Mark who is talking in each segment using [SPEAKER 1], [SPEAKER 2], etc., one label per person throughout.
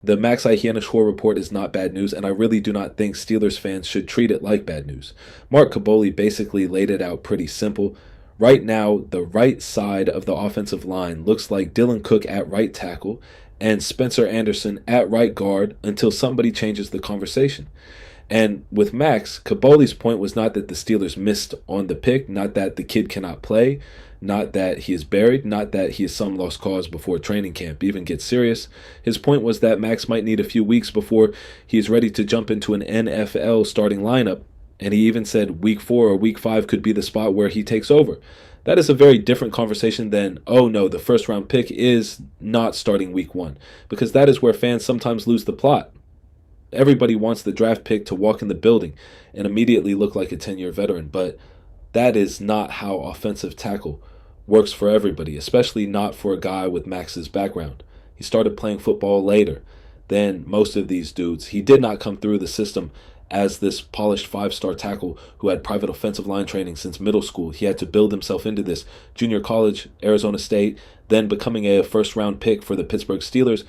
[SPEAKER 1] The Max Ihianashwar report is not bad news, and I really do not think Steelers fans should treat it like bad news. Mark Kaboli basically laid it out pretty simple. Right now, the right side of the offensive line looks like Dylan Cook at right tackle and Spencer Anderson at right guard until somebody changes the conversation. And with Max, Kaboli's point was not that the Steelers missed on the pick, not that the kid cannot play, not that he is buried, not that he is some lost cause before training camp even gets serious. His point was that Max might need a few weeks before he is ready to jump into an NFL starting lineup, and he even said week 4 or week 5 could be the spot where he takes over. That is a very different conversation than, oh no, the first round pick is not starting week 1, because that is where fans sometimes lose the plot. Everybody wants the draft pick to walk in the building and immediately look like a 10-year veteran, but that is not how offensive tackle works for everybody, especially not for a guy with Max's background. He started playing football later than most of these dudes. He did not come through the system as this polished 5-star tackle who had private offensive line training since middle school. He had to build himself into this. Junior college, Arizona State, then becoming a first-round pick for the Pittsburgh Steelers.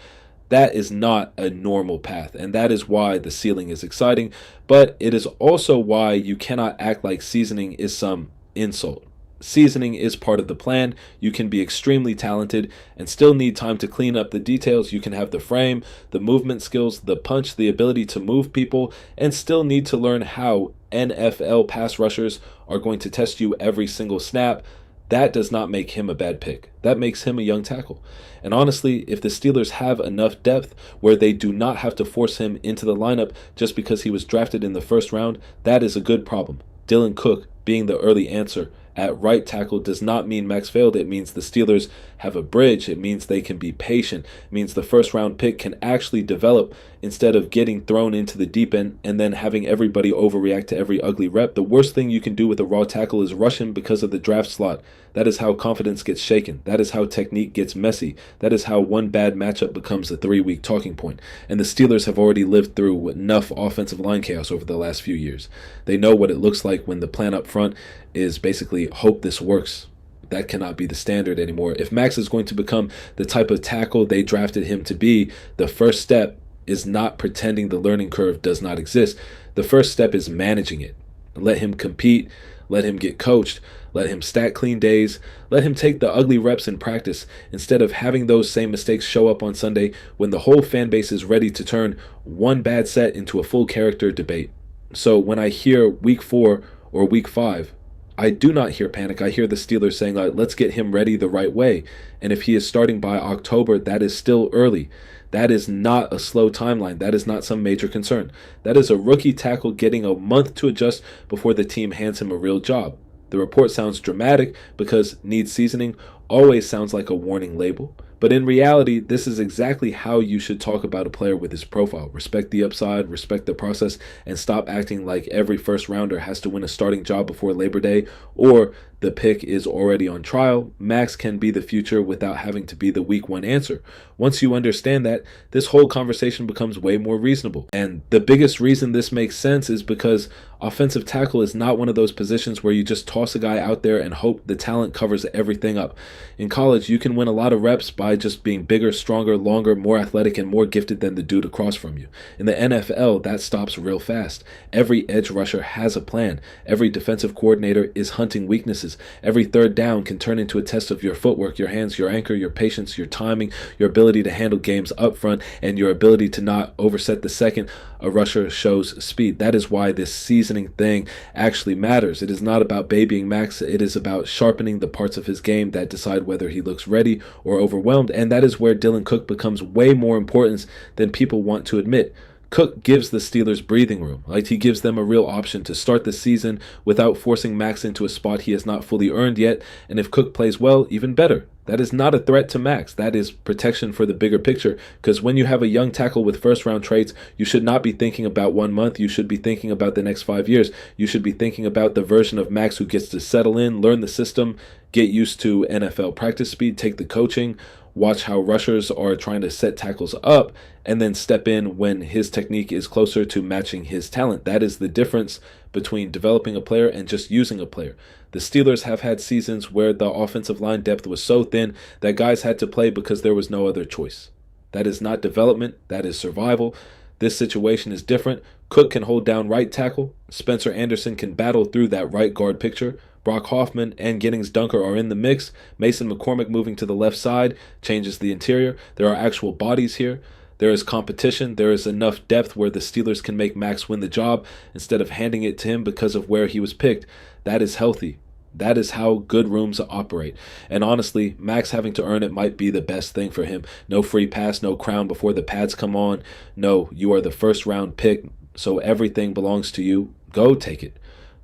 [SPEAKER 1] That is not a normal path, and that is why the ceiling is exciting, but it is also why you cannot act like seasoning is some insult. Seasoning is part of the plan. You can be extremely talented and still need time to clean up the details. You can have the frame, the movement skills, the punch, the ability to move people, and still need to learn how NFL pass rushers are going to test you every single snap. That does not make him a bad pick. That makes him a young tackle. And honestly, if the Steelers have enough depth where they do not have to force him into the lineup just because he was drafted in the first round, that is a good problem. Dylan Cook being the early answer at right tackle does not mean Max failed. It means the Steelers have a bridge. It means they can be patient. It means the first round pick can actually develop instead of getting thrown into the deep end and then having everybody overreact to every ugly rep. The worst thing you can do with a raw tackle is rush him because of the draft slot. That is how confidence gets shaken. That is how technique gets messy. That is how one bad matchup becomes a 3-week talking point. And the Steelers have already lived through enough offensive line chaos over the last few years. They know what it looks like when the plan up front is basically hope this works. That cannot be the standard anymore. If Max is going to become the type of tackle they drafted him to be, the first step is not pretending the learning curve does not exist. The first step is managing it. Let him compete, let him get coached, let him stack clean days, let him take the ugly reps in practice instead of having those same mistakes show up on Sunday when the whole fan base is ready to turn one bad set into a full character debate. So when I hear week 4 or week 5, I do not hear panic. I hear the Steelers saying, let's get him ready the right way. And if he is starting by October, that is still early. That is not a slow timeline. That is not some major concern. That is a rookie tackle getting a month to adjust before the team hands him a real job. The report sounds dramatic because needs seasoning always sounds like a warning label. But in reality, this is exactly how you should talk about a player with his profile. Respect the upside, respect the process, and stop acting like every first rounder has to win a starting job before Labor Day or the pick is already on trial. Max can be the future without having to be the week 1 answer. Once you understand that, this whole conversation becomes way more reasonable. And the biggest reason this makes sense is because offensive tackle is not one of those positions where you just toss a guy out there and hope the talent covers everything up. In college, you can win a lot of reps by just being bigger, stronger, longer, more athletic, and more gifted than the dude across from you. In the NFL, that stops real fast. Every edge rusher has a plan. Every defensive coordinator is hunting weaknesses. Every third down can turn into a test of your footwork, your hands, your anchor, your patience, your timing, your ability to handle games up front, and your ability to not overset the second a rusher shows speed. That is why this seasoning thing actually matters. It is not about babying Max. It is about sharpening the parts of his game that decide whether he looks ready or overwhelmed, and that is where Dylan Cook becomes way more important than people want to admit. Cook gives the Steelers breathing room. He gives them a real option to start the season without forcing Max into a spot he has not fully earned yet, and if Cook plays well, even better. That is not a threat to Max. That is protection for the bigger picture, because when you have a young tackle with first-round traits, you should not be thinking about 1 month. You should be thinking about the next 5 years. You should be thinking about the version of Max who gets to settle in, learn the system, get used to NFL practice speed, take the coaching, watch how rushers are trying to set tackles up, and then step in when his technique is closer to matching his talent. That is the difference between developing a player and just using a player. The Steelers have had seasons where the offensive line depth was so thin that guys had to play because there was no other choice. That is not development, that is survival. This situation is different. Cook can hold down right tackle. Spencer Anderson can battle through that right guard picture. Brock Hoffman and Giddings Dunker are in the mix. Mason McCormick moving to the left side changes the interior. There are actual bodies here. There is competition. There is enough depth where the Steelers can make Max win the job instead of handing it to him because of where he was picked. That is healthy. That is how good rooms operate. And honestly, Max having to earn it might be the best thing for him. No free pass, no crown before the pads come on. No, you are the first round pick, so everything belongs to you. Go take it.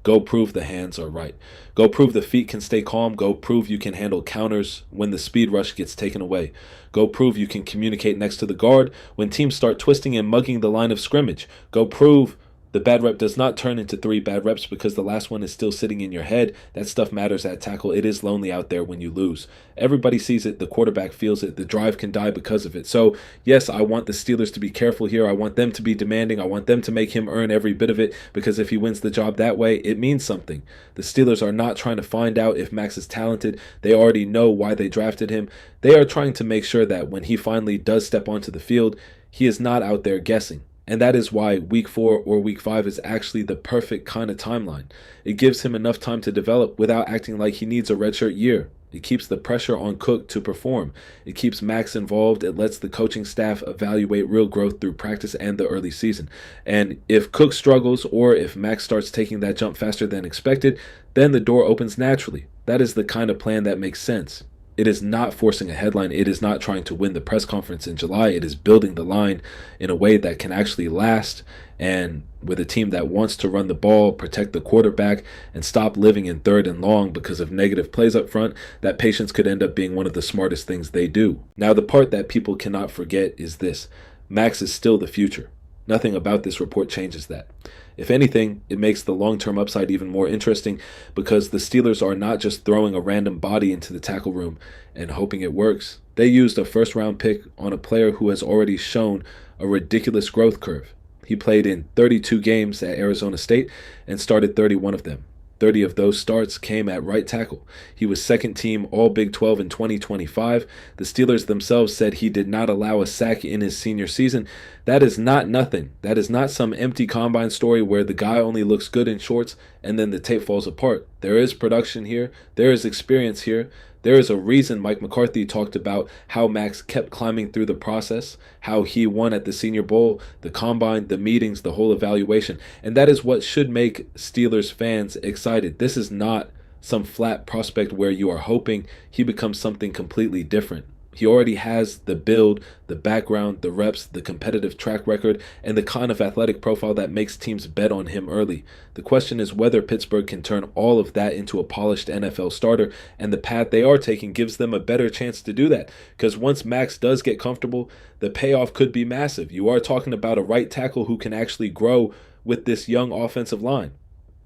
[SPEAKER 1] Go prove the hands are right. Go prove the feet can stay calm. Go prove you can handle counters when the speed rush gets taken away. Go prove you can communicate next to the guard when teams start twisting and mugging the line of scrimmage. Go prove the bad rep does not turn into 3 bad reps because the last one is still sitting in your head. That stuff matters at tackle. It is lonely out there when you lose. Everybody sees it. The quarterback feels it. The drive can die because of it. So, yes, I want the Steelers to be careful here. I want them to be demanding. I want them to make him earn every bit of it because if he wins the job that way, it means something. The Steelers are not trying to find out if Max is talented. They already know why they drafted him. They are trying to make sure that when he finally does step onto the field, he is not out there guessing. And that is why week 4 or week 5 is actually the perfect kind of timeline. It gives him enough time to develop without acting like he needs a redshirt year. It keeps the pressure on Cook to perform. It keeps Max involved. It lets the coaching staff evaluate real growth through practice and the early season. And if Cook struggles or if Max starts taking that jump faster than expected, then the door opens naturally. That is the kind of plan that makes sense. It is not forcing a headline. It is not trying to win the press conference in July. It is building the line in a way that can actually last, and with a team that wants to run the ball, protect the quarterback, and stop living in 3rd and long because of negative plays up front. That patience could end up being one of the smartest things they do. Now, the part that people cannot forget is this. Max is still the future. Nothing about this report changes that. If anything, it makes the long-term upside even more interesting because the Steelers are not just throwing a random body into the tackle room and hoping it works. They used a first-round pick on a player who has already shown a ridiculous growth curve. He played in 32 games at Arizona State and started 31 of them. 30 of those starts came at right tackle. He was second team All Big 12 in 2025. The Steelers themselves said he did not allow a sack in his senior season. That is not nothing. That is not some empty combine story where the guy only looks good in shorts and then the tape falls apart. There is production here. There is experience here. There is a reason Mike McCarthy talked about how Max kept climbing through the process, how he won at the Senior Bowl, the combine, the meetings, the whole evaluation. And that is what should make Steelers fans excited. This is not some flat prospect where you are hoping he becomes something completely different. He already has the build, the background, the reps, the competitive track record, and the kind of athletic profile that makes teams bet on him early. The question is whether Pittsburgh can turn all of that into a polished NFL starter, and the path they are taking gives them a better chance to do that. Because once Max does get comfortable, the payoff could be massive. You are talking about a right tackle who can actually grow with this young offensive line.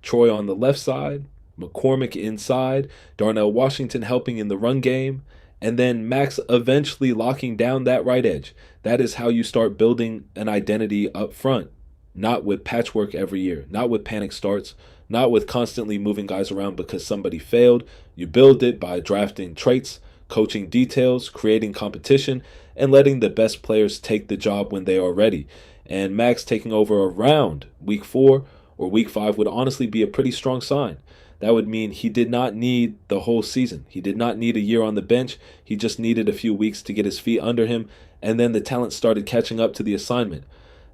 [SPEAKER 1] Troy on the left side, McCormick inside, Darnell Washington helping in the run game, and then Max eventually locking down that right edge. That is how you start building an identity up front. Not with patchwork every year, not with panic starts, not with constantly moving guys around because somebody failed. You build it by drafting traits, coaching details, creating competition, and letting the best players take the job when they are ready. And Max taking over around week 4 or week 5 would honestly be a pretty strong sign. That would mean he did not need the whole season. He did not need a year on the bench. He just needed a few weeks to get his feet under him, and then the talent started catching up to the assignment.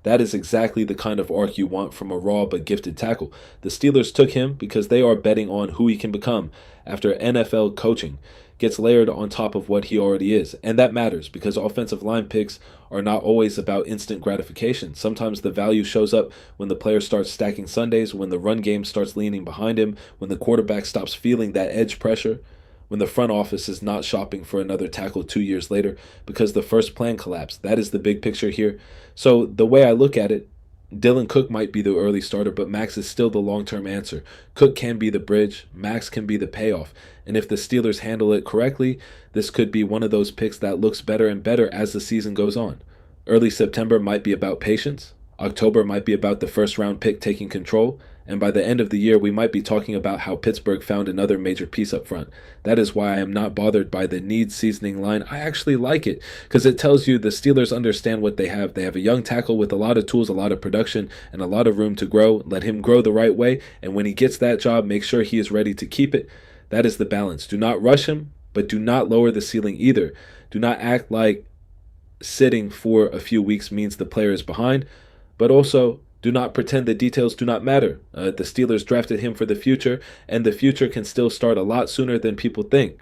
[SPEAKER 1] That is exactly the kind of arc you want from a raw but gifted tackle. The Steelers took him because they are betting on who he can become after NFL coaching gets layered on top of what he already is. And that matters because offensive line picks are not always about instant gratification. Sometimes the value shows up when the player starts stacking Sundays, when the run game starts leaning behind him, when the quarterback stops feeling that edge pressure, when the front office is not shopping for another tackle 2 years later because the first plan collapsed. That is the big picture here. So the way I look at it, Dylan Cook might be the early starter, but Max is still the long-term answer. Cook can be the bridge. Max can be the payoff. And if the Steelers handle it correctly, this could be one of those picks that looks better and better as the season goes on. Early September might be about patience. October might be about the first-round pick taking control. And by the end of the year, we might be talking about how Pittsburgh found another major piece up front. That is why I am not bothered by the need seasoning line. I actually like it because it tells you the Steelers understand what they have. They have a young tackle with a lot of tools, a lot of production, and a lot of room to grow. Let him grow the right way. And when he gets that job, make sure he is ready to keep it. That is the balance. Do not rush him, but do not lower the ceiling either. Do not act like sitting for a few weeks means the player is behind, but also do not pretend the details do not matter. The Steelers drafted him for the future, and the future can still start a lot sooner than people think.